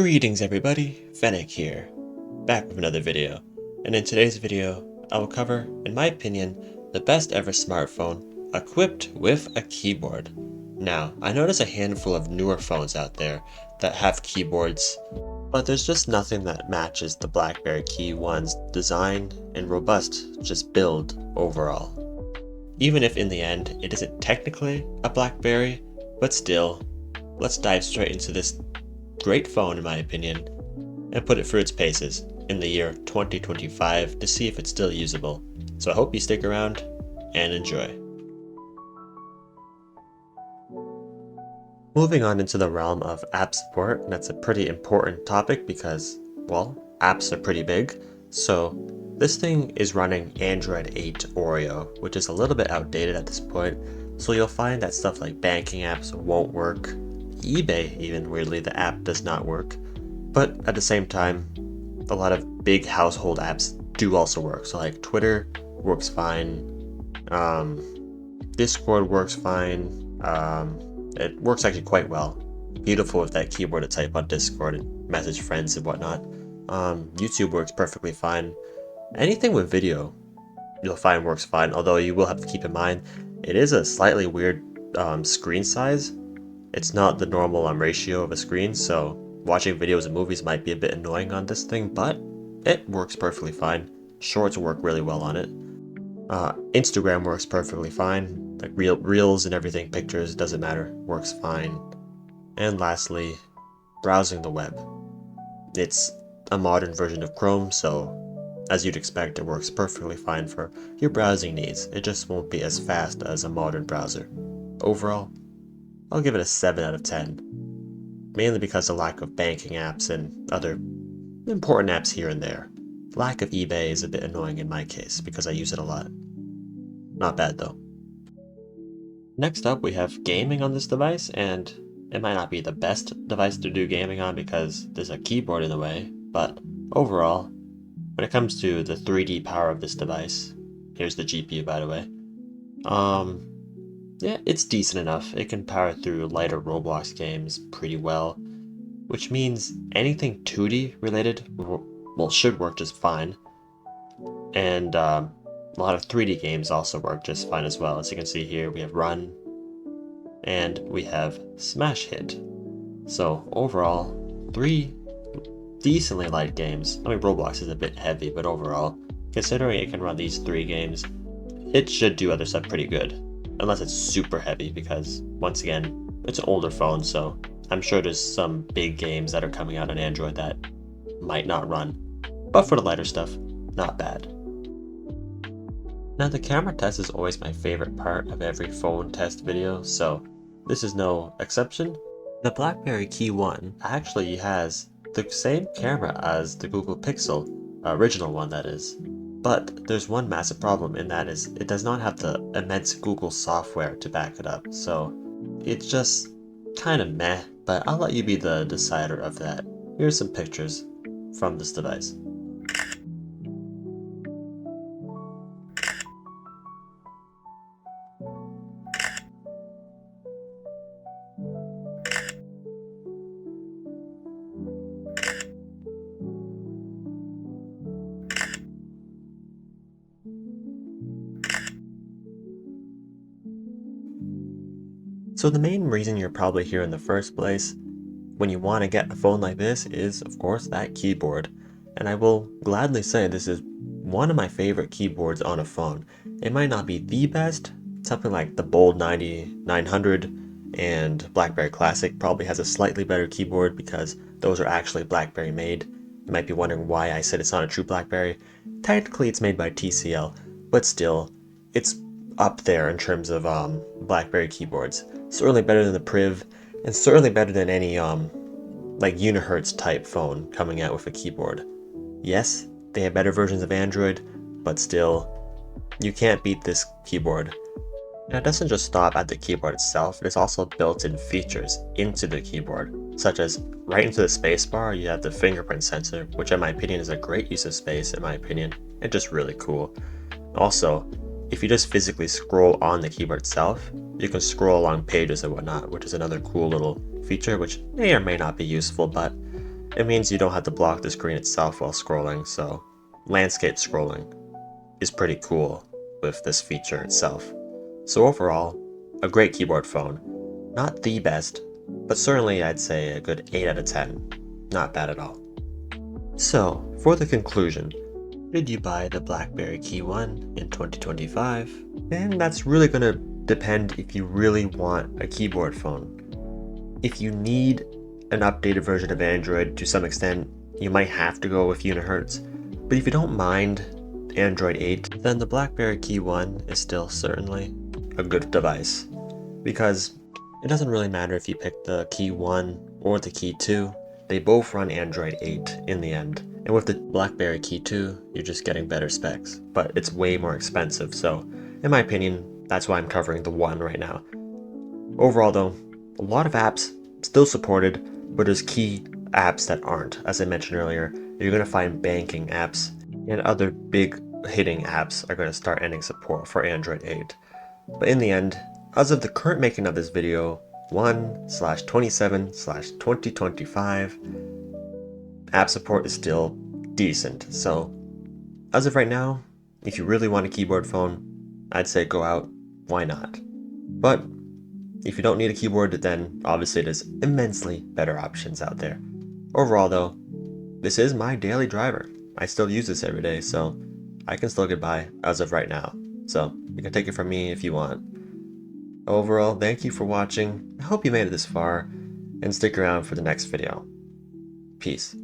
Greetings everybody, Fennec here, back with another video, and in today's video I will cover, in my opinion, the best ever smartphone equipped with a keyboard. Now, I notice a handful of newer phones out there that have keyboards, but there's just nothing that matches the BlackBerry KeyOne's design and robust just build overall. Even if in the end it isn't technically a BlackBerry, but still, let's dive straight into this great phone in my opinion, and put it through its paces in the year 2025 to see if it's still usable. So I hope you stick around and enjoy. Moving on into the realm of app support, and that's a pretty important topic because, well, apps are pretty big. So this thing is running Android 8 Oreo, which is a little bit outdated at this point. So you'll find that stuff like banking apps won't work. eBay, even weirdly, the app does not work. But at the same time, a lot of big household apps do also work. So like Twitter works fine, Discord works fine, it works actually quite well. Beautiful with that keyboard to type on Discord and message friends and whatnot. YouTube works perfectly fine. Anything with video you'll find works fine, although you will have to keep in mind it is a slightly weird screen size. It's not the normal ratio of a screen, so watching videos and movies might be a bit annoying on this thing, but it works perfectly fine. Shorts work really well on it. Instagram works perfectly fine, like reels and everything, pictures, doesn't matter, works fine. And lastly, browsing the web. It's a modern version of Chrome, so as you'd expect, it works perfectly fine for your browsing needs. It just won't be as fast as a modern browser. Overall, I'll give it a 7 out of 10, mainly because of lack of banking apps and other important apps here and there. Lack of eBay is a bit annoying in my case because I use it a lot. Not bad though. Next up we have gaming on this device, and it might not be the best device to do gaming on because there's a keyboard in the way, but overall, when it comes to the 3D power of this device, here's the GPU by the way, yeah, it's decent enough. It can power through lighter Roblox games pretty well, which means anything 2D related, well, should work just fine. And a lot of 3D games also work just fine as well. As you can see here, we have Run, and we have Smash Hit. So overall, 3 decently light games. I mean, Roblox is a bit heavy, but overall, considering it can run these 3 games, it should do other stuff pretty good. Unless it's super heavy, because once again, it's an older phone, so I'm sure there's some big games that are coming out on Android that might not run. But for the lighter stuff, not bad. Now the camera test is always my favorite part of every phone test video, so this is no exception. The BlackBerry KeyOne actually has the same camera as the Google Pixel, original one that is. But there's one massive problem, and that is it does not have the immense Google software to back it up, so it's just kind of meh, but I'll let you be the decider of that. Here's some pictures from this device. So the main reason you're probably here in the first place when you want to get a phone like this is, of course, that keyboard. And I will gladly say this is one of my favorite keyboards on a phone. It might not be the best, something like the Bold 9900 and BlackBerry Classic probably has a slightly better keyboard because those are actually BlackBerry made. You might be wondering why I said it's not a true BlackBerry. Technically it's made by TCL, but still, it's up there in terms of BlackBerry keyboards. Certainly better than the Priv, and certainly better than any like Unihertz type phone coming out with a keyboard. Yes, they have better versions of Android, but still, you can't beat this keyboard. Now it doesn't just stop at the keyboard itself, there's also built-in features into the keyboard, such as right into the spacebar you have the fingerprint sensor, which in my opinion is a great use of space in my opinion, and just really cool. Also, if you just physically scroll on the keyboard itself, you can scroll along pages and whatnot, which is another cool little feature which may or may not be useful, but it means you don't have to block the screen itself while scrolling, so landscape scrolling is pretty cool with this feature itself. So overall, a great keyboard phone. Not the best, but certainly I'd say a good 8 out of 10. Not bad at all. So, for the conclusion, did you buy the BlackBerry KeyOne in 2025? And that's really going to depend if you really want a keyboard phone. If you need an updated version of Android to some extent, you might have to go with Unihertz. But if you don't mind Android 8, then the BlackBerry KeyOne is still certainly a good device. Because it doesn't really matter if you pick the Key 1 or the Key 2, they both run Android 8 in the end. And with the BlackBerry Key 2, you're just getting better specs, but it's way more expensive, so in my opinion, that's why I'm covering the 1 right now. Overall though, a lot of apps still supported, but there's key apps that aren't. As I mentioned earlier, you're going to find banking apps and other big hitting apps are going to start ending support for Android 8. But in the end, as of the current making of this video, 1/27/2025, app support is still decent. So as of right now, if you really want a keyboard phone, I'd say go out, why not? But if you don't need a keyboard, then obviously there's immensely better options out there. Overall though, this is my daily driver. I still use this every day, so I can still get by as of right now. So you can take it from me if you want. Overall, thank you for watching. I hope you made it this far, and stick around for the next video. Peace.